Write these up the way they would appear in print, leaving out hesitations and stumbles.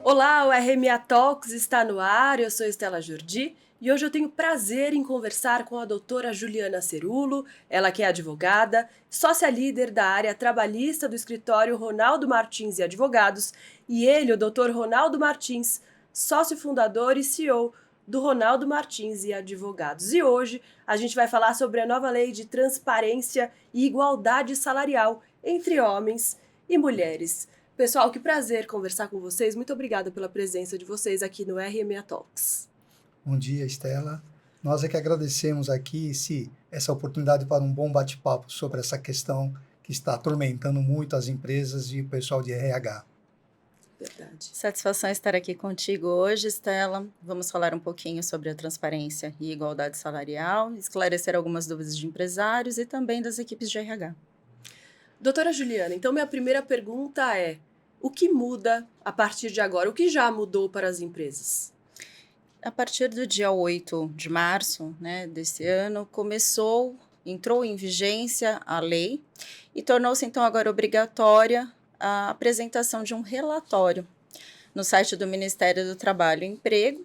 Olá, o RMA Talks está no ar, eu sou Estela Jordi e hoje eu tenho prazer em conversar com a doutora Juliana Cerulo, ela que é advogada, sócia líder da área trabalhista do escritório Ronaldo Martins e Advogados, e ele, o doutor Ronaldo Martins, sócio fundador e CEO do Ronaldo Martins e Advogados. E hoje a gente vai falar sobre a nova lei de transparência e igualdade salarial entre homens e mulheres. Pessoal, que prazer conversar com vocês. Muito obrigada pela presença de vocês aqui no RMA Talks. Bom dia, Estela. Nós é que agradecemos aqui essa oportunidade para um bom bate-papo sobre essa questão que está atormentando muito as empresas e o pessoal de RH. Verdade. Satisfação estar aqui contigo hoje, Estela. Vamos falar um pouquinho sobre a transparência e igualdade salarial, esclarecer algumas dúvidas de empresários e também das equipes de RH. Doutora Juliana, então minha primeira pergunta é: o que muda a partir de agora? O que já mudou para as empresas? A partir do dia 8 de março, desse ano, entrou em vigência a lei e tornou-se então agora obrigatória a apresentação de um relatório no site do Ministério do Trabalho e Emprego,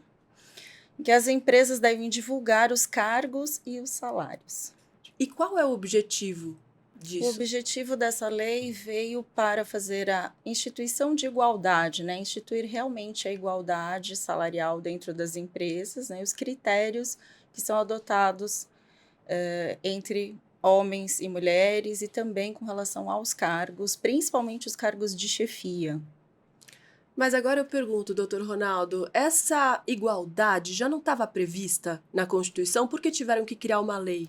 que as empresas devem divulgar os cargos e os salários. E qual é o objetivo disso? O objetivo dessa lei veio para fazer a instituição de igualdade, instituir realmente a igualdade salarial dentro das empresas, os critérios que são adotados entre homens e mulheres e também com relação aos cargos, principalmente os cargos de chefia. Mas agora eu pergunto, doutor Ronaldo, essa igualdade já não estava prevista na Constituição? Por que tiveram que criar uma lei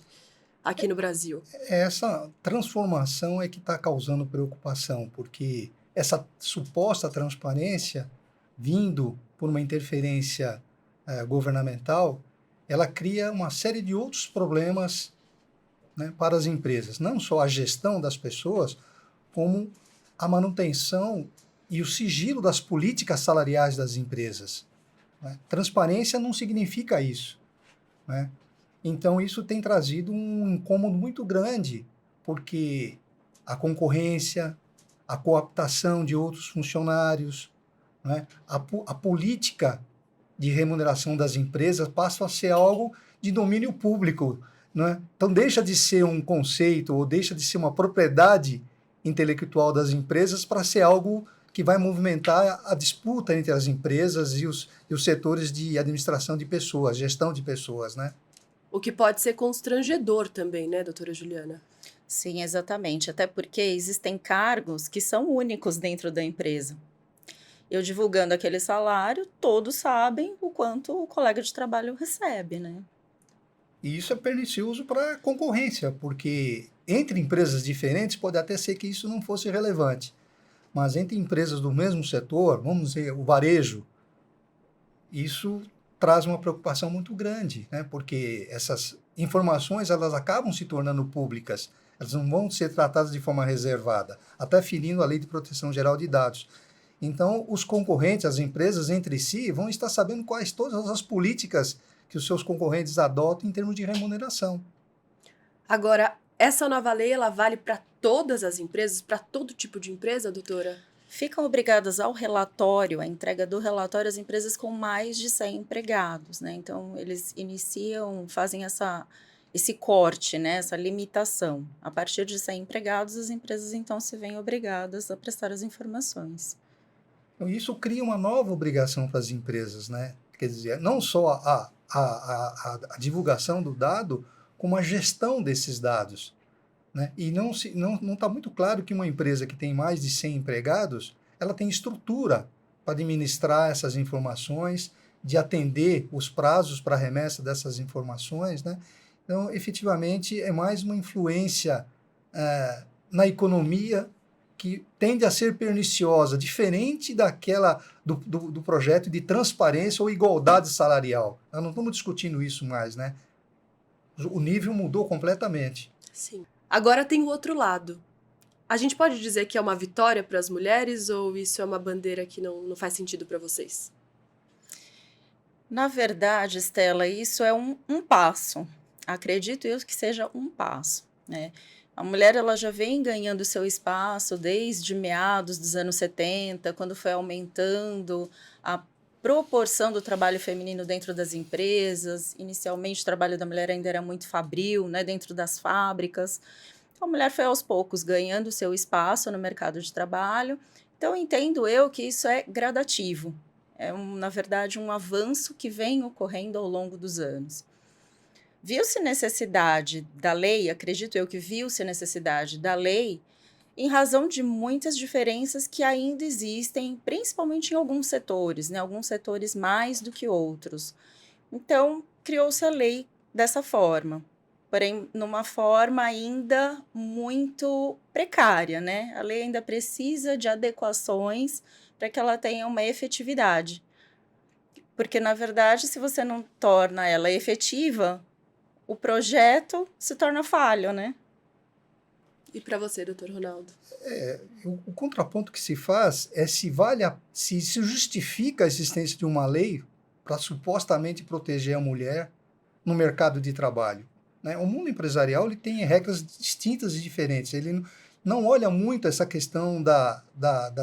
aqui no Brasil? Essa transformação é que está causando preocupação, porque essa suposta transparência, vindo por uma interferência governamental, ela cria uma série de outros problemas, para as empresas. Não só a gestão das pessoas, como a manutenção e o sigilo das políticas salariais das empresas. Transparência não significa isso. Então, isso tem trazido um incômodo muito grande, porque a concorrência, a cooptação de outros funcionários, a política de remuneração das empresas passa a ser algo de domínio público. Então, deixa de ser um conceito ou deixa de ser uma propriedade intelectual das empresas para ser algo que vai movimentar a disputa entre as empresas e os setores de administração de pessoas, gestão de pessoas, O que pode ser constrangedor também, né, doutora Juliana? Sim, exatamente. Até porque existem cargos que são únicos dentro da empresa. Eu divulgando aquele salário, todos sabem o quanto o colega de trabalho recebe, E isso é pernicioso para a concorrência, porque entre empresas diferentes pode até ser que isso não fosse relevante. Mas entre empresas do mesmo setor, vamos dizer, o varejo, isso traz uma preocupação muito grande, porque essas informações elas acabam se tornando públicas, elas não vão ser tratadas de forma reservada, até ferindo a Lei de Proteção Geral de Dados. Então, os concorrentes, as empresas entre si, vão estar sabendo quais todas as políticas que os seus concorrentes adotam em termos de remuneração. Agora, essa nova lei, ela vale para todas as empresas, para todo tipo de empresa, doutora? Ficam obrigadas ao relatório, a entrega do relatório às empresas com mais de 100 empregados, Então, eles fazem esse corte, essa limitação. A partir de 100 empregados, as empresas, então, se veem obrigadas a prestar as informações. Então, isso cria uma nova obrigação para as empresas, Quer dizer, não só a divulgação do dado, como a gestão desses dados. E não está muito claro que uma empresa que tem mais de 100 empregados, ela tem estrutura para administrar essas informações, de atender os prazos para a remessa dessas informações. Então, efetivamente, é mais uma influência na economia que tende a ser perniciosa, diferente daquela do projeto de transparência ou igualdade salarial. Nós não estamos discutindo isso mais, O nível mudou completamente. Sim. Agora tem o outro lado. A gente pode dizer que é uma vitória para as mulheres ou isso é uma bandeira que não faz sentido para vocês? Na verdade, Estela, isso é um passo. Acredito eu que seja um passo, A mulher ela já vem ganhando seu espaço desde meados dos anos 70, quando foi aumentando a proporção do trabalho feminino dentro das empresas. Inicialmente, o trabalho da mulher ainda era muito fabril, né, dentro das fábricas. Então, a mulher foi aos poucos ganhando seu espaço no mercado de trabalho. Então, entendo eu que isso é gradativo. É, na verdade, um avanço que vem ocorrendo ao longo dos anos. Viu-se necessidade da lei, acredito eu que viu-se necessidade da lei, em razão de muitas diferenças que ainda existem, principalmente em alguns setores, né? Alguns setores mais do que outros. Então, criou-se a lei dessa forma, porém, numa forma ainda muito precária, né? A lei ainda precisa de adequações para que ela tenha uma efetividade. Porque, na verdade, se você não torna ela efetiva, o projeto se torna falho, né? E para você, doutor Ronaldo? O contraponto que se faz é se justifica a existência de uma lei para supostamente proteger a mulher no mercado de trabalho. Né? O mundo empresarial ele tem regras distintas e diferentes. Ele não olha muito essa questão da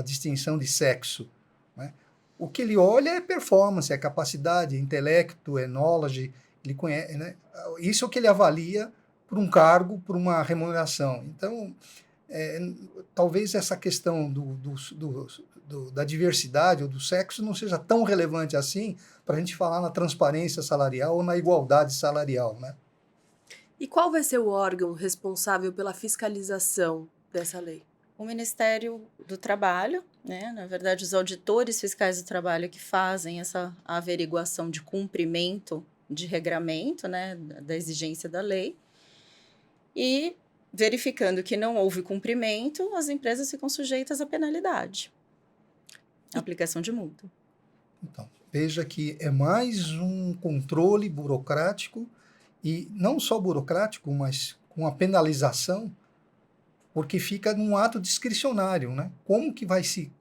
distinção de sexo. Né? O que ele olha é performance, é capacidade, é intelecto, é knowledge. Ele conhece, né? Isso é o que ele avalia por um cargo, por uma remuneração. Então, talvez essa questão da diversidade ou do sexo não seja tão relevante assim para a gente falar na transparência salarial ou na igualdade salarial, né? E qual vai ser o órgão responsável pela fiscalização dessa lei? O Ministério do Trabalho, né? Na verdade, os auditores fiscais do trabalho que fazem essa averiguação de cumprimento de regramento, né, da exigência da lei, e verificando que não houve cumprimento, as empresas ficam sujeitas à penalidade, à aplicação de multa. Então, veja que é mais um controle burocrático, e não só burocrático, mas com a penalização, porque fica num ato discricionário, né? Como que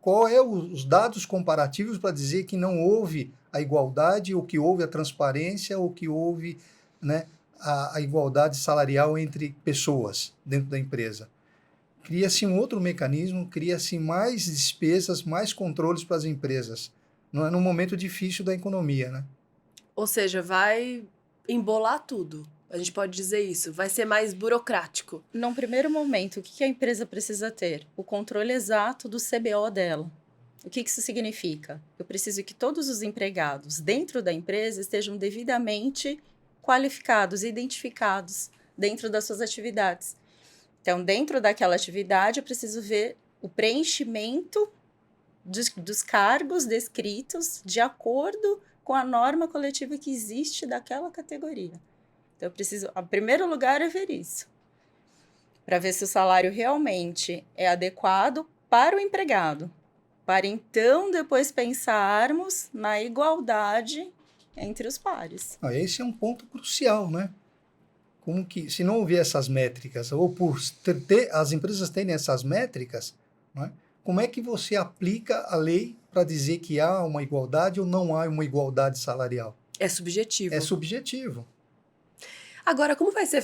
qual é os dados comparativos para dizer que não houve a igualdade, ou que houve a transparência, ou que houve, né, a igualdade salarial entre pessoas dentro da empresa? Cria-se um outro mecanismo, cria-se mais despesas, mais controles para as empresas. Não é num momento difícil da economia, né? Ou seja, vai embolar tudo. A gente pode dizer isso. Vai ser mais burocrático. Num primeiro momento, o que a empresa precisa ter? O controle exato do CBO dela. O que isso significa? Eu preciso que todos os empregados dentro da empresa estejam devidamente qualificados e identificados dentro das suas atividades. Então, dentro daquela atividade, eu preciso ver o preenchimento dos cargos descritos de acordo com a norma coletiva que existe daquela categoria. Então, eu preciso, em primeiro lugar, é ver isso, para ver se o salário realmente é adequado para o empregado, para então depois pensarmos na igualdade entre os pares. Esse é um ponto crucial, né? Como que, se não houver essas métricas, ou por as empresas terem essas métricas, né, como é que você aplica a lei para dizer que há uma igualdade ou não há uma igualdade salarial? É subjetivo. É subjetivo. Agora, como vai ser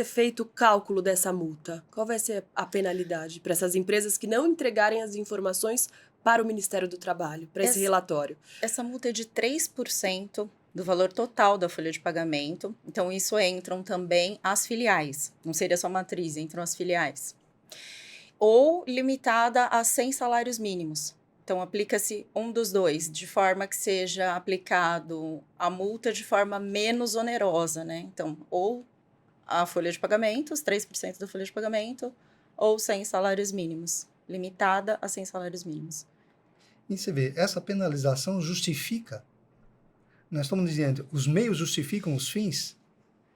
feito o cálculo dessa multa? Qual vai ser a penalidade para essas empresas que não entregarem as informações para o Ministério do Trabalho, para esse relatório? Essa multa é de 3% do valor total da folha de pagamento. Então, isso entram também as filiais. Não seria só matriz, entram as filiais. Ou limitada a 100 salários mínimos. Então, aplica-se um dos dois, de forma que seja aplicado a multa de forma menos onerosa, né? Então, ou a folha de pagamento, os 3% da folha de pagamento, ou 100 salários mínimos, limitada a 100 salários mínimos. E você vê, essa penalização justifica. Nós estamos dizendo, os meios justificam os fins.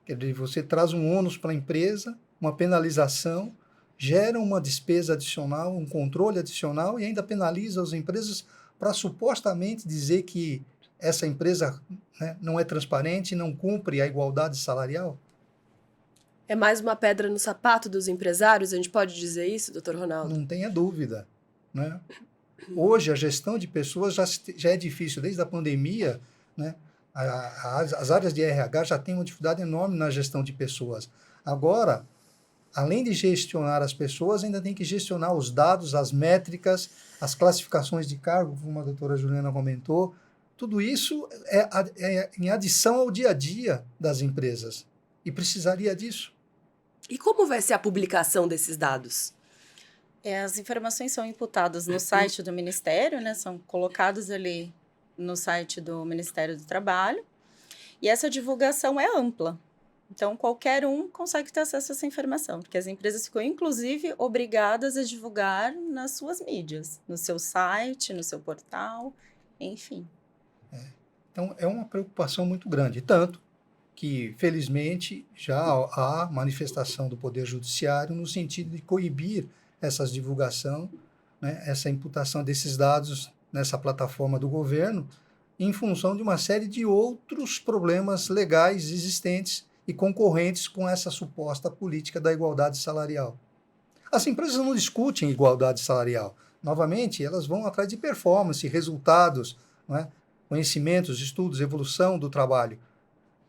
Quer dizer, você traz um ônus para a empresa, uma penalização, gera uma despesa adicional, um controle adicional e ainda penaliza as empresas para supostamente dizer que essa empresa, né, não é transparente, não cumpre a igualdade salarial? É mais uma pedra no sapato dos empresários? A gente pode dizer isso, doutor Ronaldo? Não tenha dúvida, né? Hoje, a gestão de pessoas já é difícil. Desde a pandemia, né, as áreas de RH já têm uma dificuldade enorme na gestão de pessoas. Agora, além de gestionar as pessoas, ainda tem que gestionar os dados, as métricas, as classificações de cargo, como a doutora Juliana comentou. Tudo isso é em adição ao dia a dia das empresas. E precisaria disso. E como vai ser a publicação desses dados? As informações são imputadas no site do Ministério, né? São colocadas ali no site do Ministério do Trabalho. E essa divulgação é ampla. Então, qualquer um consegue ter acesso a essa informação, porque as empresas ficam, inclusive, obrigadas a divulgar nas suas mídias, no seu site, no seu portal, enfim. Então, é uma preocupação muito grande. Tanto que, felizmente, já há manifestação do Poder Judiciário no sentido de coibir essa divulgação, né, essa imputação desses dados nessa plataforma do governo, em função de uma série de outros problemas legais existentes e concorrentes com essa suposta política da igualdade salarial. As empresas não discutem igualdade salarial. Novamente, elas vão atrás de performance, resultados, não é? Conhecimentos, estudos, evolução do trabalho.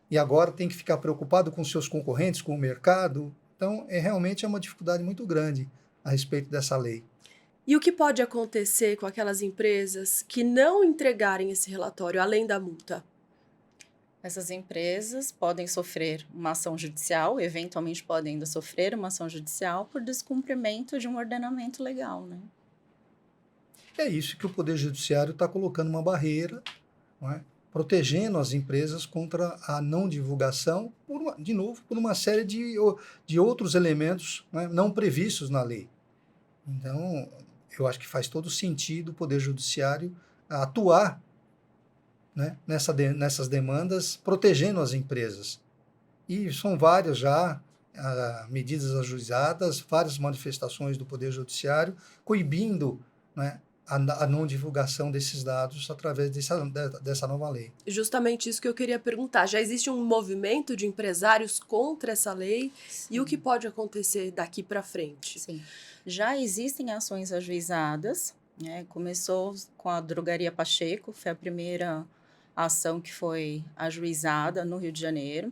E agora tem que ficar preocupado com seus concorrentes, com o mercado. Então, realmente é uma dificuldade muito grande a respeito dessa lei. E o que pode acontecer com aquelas empresas que não entregarem esse relatório, além da multa? Essas empresas podem sofrer uma ação judicial, eventualmente podem ainda sofrer uma ação judicial por descumprimento de um ordenamento legal, né? É isso que o Poder Judiciário está colocando uma barreira, não é? Protegendo as empresas contra a não divulgação, de novo, por uma série de outros elementos, não é, não previstos na lei. Então, eu acho que faz todo sentido o Poder Judiciário atuar, né, nessas demandas, protegendo as empresas. E são várias já medidas ajuizadas, várias manifestações do Poder Judiciário, coibindo, né, a não divulgação desses dados através dessa nova lei. Justamente isso que eu queria perguntar. Já existe um movimento de empresários contra essa lei? Sim. E o que pode acontecer daqui para frente? Sim. Já existem ações ajuizadas, né? Começou com a Drogaria Pacheco, foi a primeira ação que foi ajuizada no Rio de Janeiro.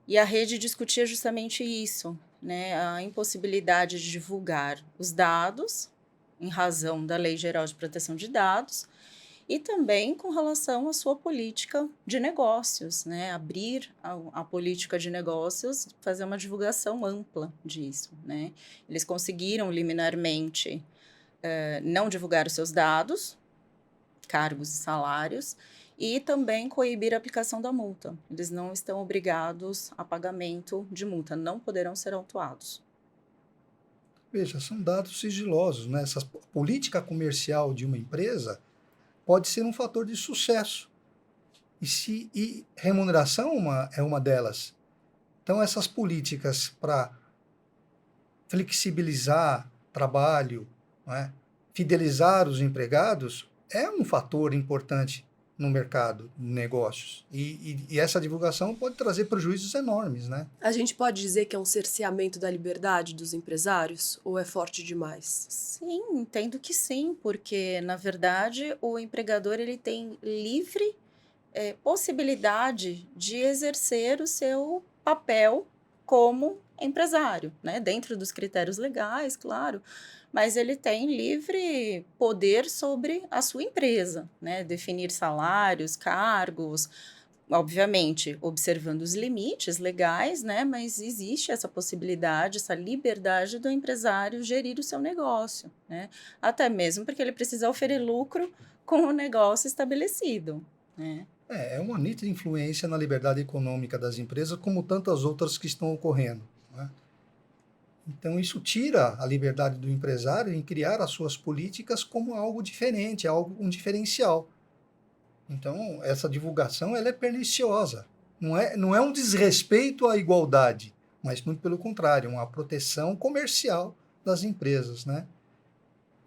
E a rede discutia justamente isso, né? A impossibilidade de divulgar os dados em razão da Lei Geral de Proteção de Dados e também com relação à sua política de negócios, né? Abrir a política de negócios, fazer uma divulgação ampla disso, né? Eles conseguiram liminarmente não divulgar os seus dados, cargos e salários, e também coibir a aplicação da multa. Eles não estão obrigados a pagamento de multa, não poderão ser autuados. Veja, são dados sigilosos, né? Essa política comercial de uma empresa pode ser um fator de sucesso. E remuneração é uma delas. Então, essas políticas para flexibilizar trabalho, não é? Fidelizar os empregados, é um fator importante no mercado de negócios. E essa divulgação pode trazer prejuízos enormes, né? A gente pode dizer que é um cerceamento da liberdade dos empresários ou é forte demais? Sim, entendo que sim, porque, na verdade, o empregador ele tem livre possibilidade de exercer o seu papel como empresário, né? Dentro dos critérios legais, claro, mas ele tem livre poder sobre a sua empresa, né? Definir salários, cargos, obviamente, observando os limites legais, né? Mas existe essa possibilidade, essa liberdade do empresário gerir o seu negócio, né? Até mesmo porque ele precisa oferir lucro com o negócio estabelecido, né? É uma nítida influência na liberdade econômica das empresas, como tantas outras que estão ocorrendo, né? Então, isso tira a liberdade do empresário em criar as suas políticas como algo diferente, um diferencial. Então, essa divulgação ela é perniciosa. Não é um desrespeito à igualdade, mas muito pelo contrário, uma proteção comercial das empresas, né?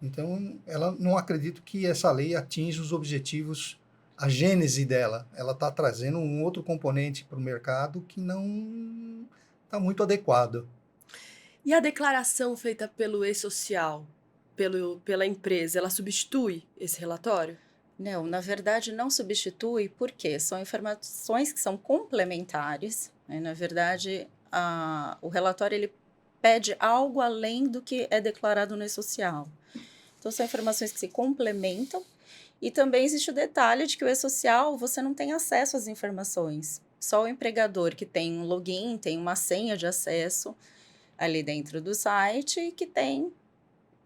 Então, não acredito que essa lei atinja os objetivos, a gênese dela. Ela está trazendo um outro componente para o mercado que não está muito adequado. E a declaração feita pelo e-social, pela empresa, ela substitui esse relatório? Não, na verdade não substitui, porque são informações que são complementares, né? Na verdade, o relatório ele pede algo além do que é declarado no e-social. Então, são informações que se complementam. E também existe o detalhe de que o e-social, você não tem acesso às informações. Só o empregador que tem um login, tem uma senha de acesso ali dentro do site, que tem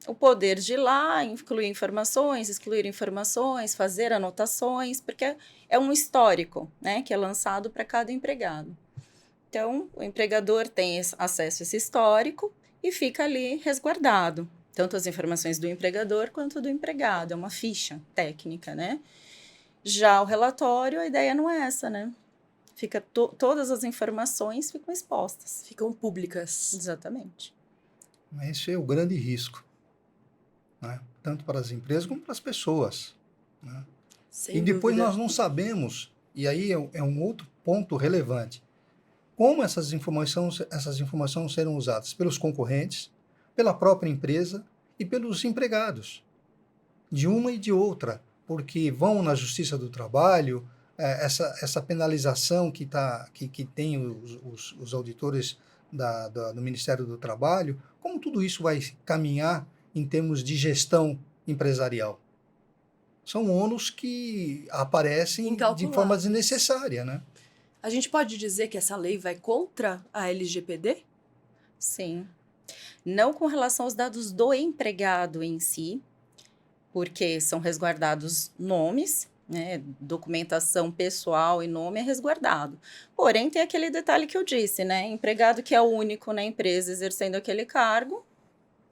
o poder de ir lá, incluir informações, excluir informações, fazer anotações, porque é um histórico, né, que é lançado para cada empregado. Então, o empregador tem acesso a esse histórico e fica ali resguardado, tanto as informações do empregador quanto do empregado, é uma ficha técnica, né? Já o relatório, a ideia não é essa, né? Fica todas as informações ficam expostas. Ficam públicas. Exatamente. Esse é o grande risco, né? Tanto para as empresas como para as pessoas, né? Sem E depois dúvida. nós não sabemos, e aí é um outro ponto relevante, como essas informações serão usadas pelos concorrentes, pela própria empresa e pelos empregados, de uma e de outra, porque vão na Justiça do Trabalho, essa penalização que tem os auditores do Ministério do Trabalho, como tudo isso vai caminhar em termos de gestão empresarial? São ônus que aparecem de forma Incalculáveis. desnecessária, né? A gente pode dizer que essa lei vai contra a LGPD? Sim. Não com relação aos dados do empregado em si, porque são resguardados nomes, né? Documentação pessoal e nome é resguardado. Porém, tem aquele detalhe que eu disse, né? Empregado que é o único na empresa exercendo aquele cargo,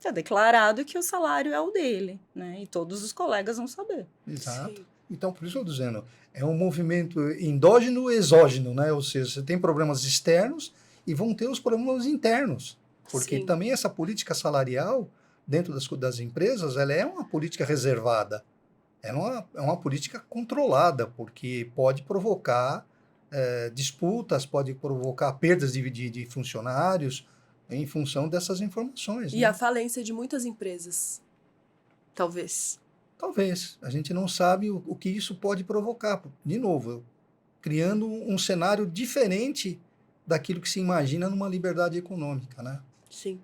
é declarado que o salário é o dele, né? E todos os colegas vão saber. Exato. Sim. Então, por isso eu estou dizendo, é um movimento endógeno e exógeno, né? Ou seja, você tem problemas externos e vão ter os problemas internos. Porque Sim. também essa política salarial, dentro das empresas, ela é uma política reservada. É uma política controlada, porque pode provocar disputas, pode provocar perdas de funcionários em função dessas informações, E né? a falência de muitas empresas, talvez. Talvez. A gente não sabe o que isso pode provocar. De novo, criando um cenário diferente daquilo que se imagina numa liberdade econômica, né? Sim.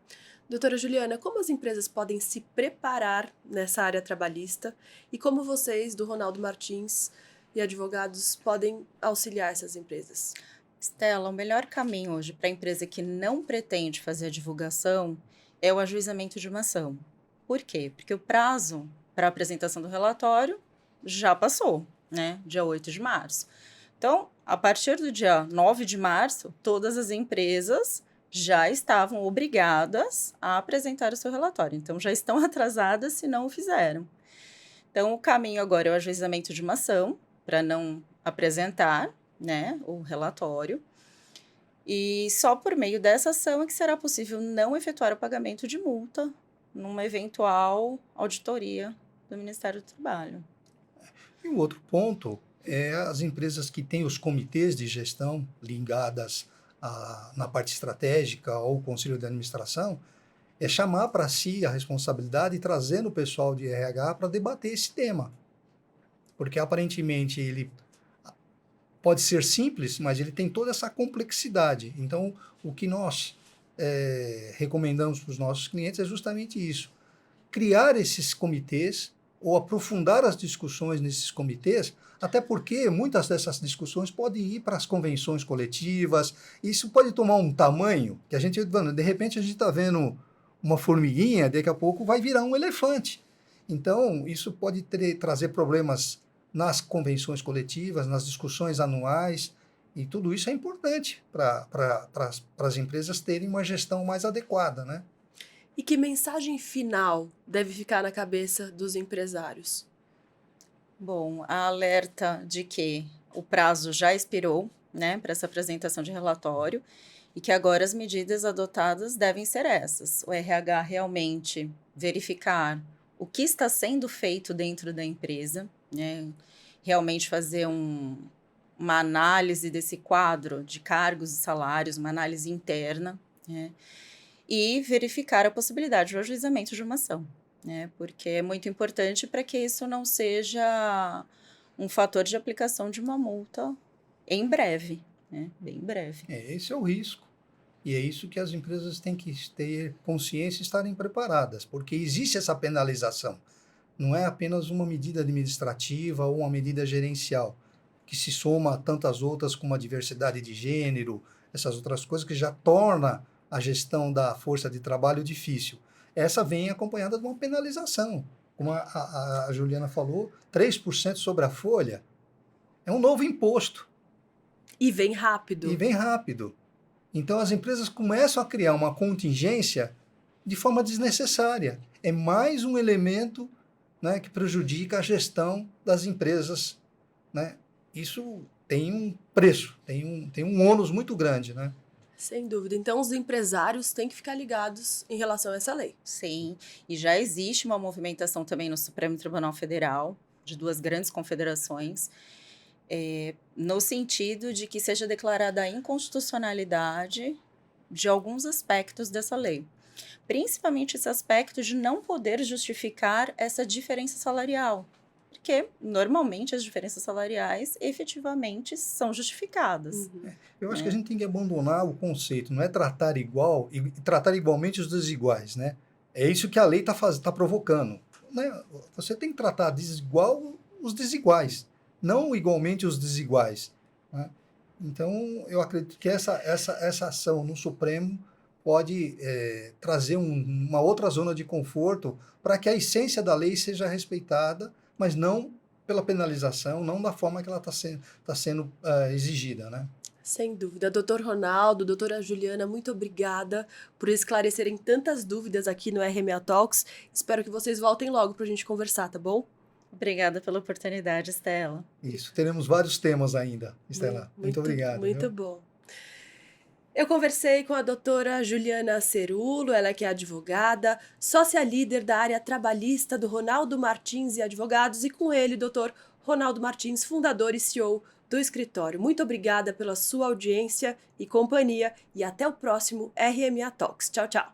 Doutora Juliana, como as empresas podem se preparar nessa área trabalhista e como vocês, do Ronaldo Martins e advogados, podem auxiliar essas empresas? Estela, o melhor caminho hoje para a empresa que não pretende fazer a divulgação é o ajuizamento de uma ação. Por quê? Porque o prazo para a apresentação do relatório já passou, né? Dia 8 de março. Então, a partir do dia 9 de março, todas as empresas já estavam obrigadas a apresentar o seu relatório. Então, já estão atrasadas se não o fizeram. Então, o caminho agora é o ajuizamento de uma ação para não apresentar, né, o relatório. E só por meio dessa ação é que será possível não efetuar o pagamento de multa numa eventual auditoria do Ministério do Trabalho. E o outro ponto é as empresas que têm os comitês de gestão ligadas na parte estratégica ou conselho de administração, é chamar para si a responsabilidade e trazendo o pessoal de RH para debater esse tema. Porque aparentemente ele pode ser simples, mas ele tem toda essa complexidade. Então, o que nós recomendamos para os nossos clientes é justamente isso. Criar esses comitês ou aprofundar as discussões nesses comitês, até porque muitas dessas discussões podem ir para as convenções coletivas, isso pode tomar um tamanho que a gente, de repente, a gente está vendo uma formiguinha, daqui a pouco vai virar um elefante. Então, isso pode trazer problemas nas convenções coletivas, nas discussões anuais, e tudo isso é importante para as empresas terem uma gestão mais adequada, né? E que mensagem final deve ficar na cabeça dos empresários? Bom, a alerta de que o prazo já expirou, né, para essa apresentação de relatório e que agora as medidas adotadas devem ser essas. O RH realmente verificar o que está sendo feito dentro da empresa, né, realmente fazer uma análise desse quadro de cargos e salários, uma análise interna, né, e verificar a possibilidade do ajuizamento de uma ação, né, porque é muito importante para que isso não seja um fator de aplicação de uma multa em breve, né, bem breve. Esse é o risco. E é isso que as empresas têm que ter consciência e estarem preparadas, porque existe essa penalização. Não é apenas uma medida administrativa ou uma medida gerencial, que se soma a tantas outras como a diversidade de gênero, essas outras coisas que já torna a gestão da força de trabalho difícil. Essa vem acompanhada de uma penalização. Como a Juliana falou, 3% sobre a folha é um novo imposto. E vem rápido. E vem rápido. Então as empresas começam a criar uma contingência de forma desnecessária. É mais um elemento, né, que prejudica a gestão das empresas, né? Isso tem um preço, tem um ônus muito grande, né? Sem dúvida. Então, os empresários têm que ficar ligados em relação a essa lei. Sim, e já existe uma movimentação também no Supremo Tribunal Federal, de duas grandes confederações, no sentido de que seja declarada a inconstitucionalidade de alguns aspectos dessa lei. Principalmente esse aspecto de não poder justificar essa diferença salarial. Porque, normalmente, as diferenças salariais efetivamente são justificadas. Eu acho que a gente tem que abandonar o conceito, não é tratar igual e tratar igualmente os desiguais, né? É isso que a lei tá provocando, né? Você tem que tratar desigual os desiguais, não igualmente os desiguais, né? Então, eu acredito que essa ação no Supremo pode trazer uma outra zona de conforto para que a essência da lei seja respeitada, mas não pela penalização, não da forma que ela está sendo exigida, né? Sem dúvida. Doutor Ronaldo, doutora Juliana, muito obrigada por esclarecerem tantas dúvidas aqui no RMA Talks. Espero que vocês voltem logo para a gente conversar, tá bom? Obrigada pela oportunidade, Estela. Isso, teremos vários temas ainda, Estela. Muito obrigado. Muito viu? bom. Eu conversei com a doutora Juliana Cerulo, ela que é advogada, sócia líder da área trabalhista do Ronaldo Martins e Advogados, e com ele, doutor Ronaldo Martins, fundador e CEO do escritório. Muito obrigada pela sua audiência e companhia, e até o próximo RMA Talks. Tchau, tchau.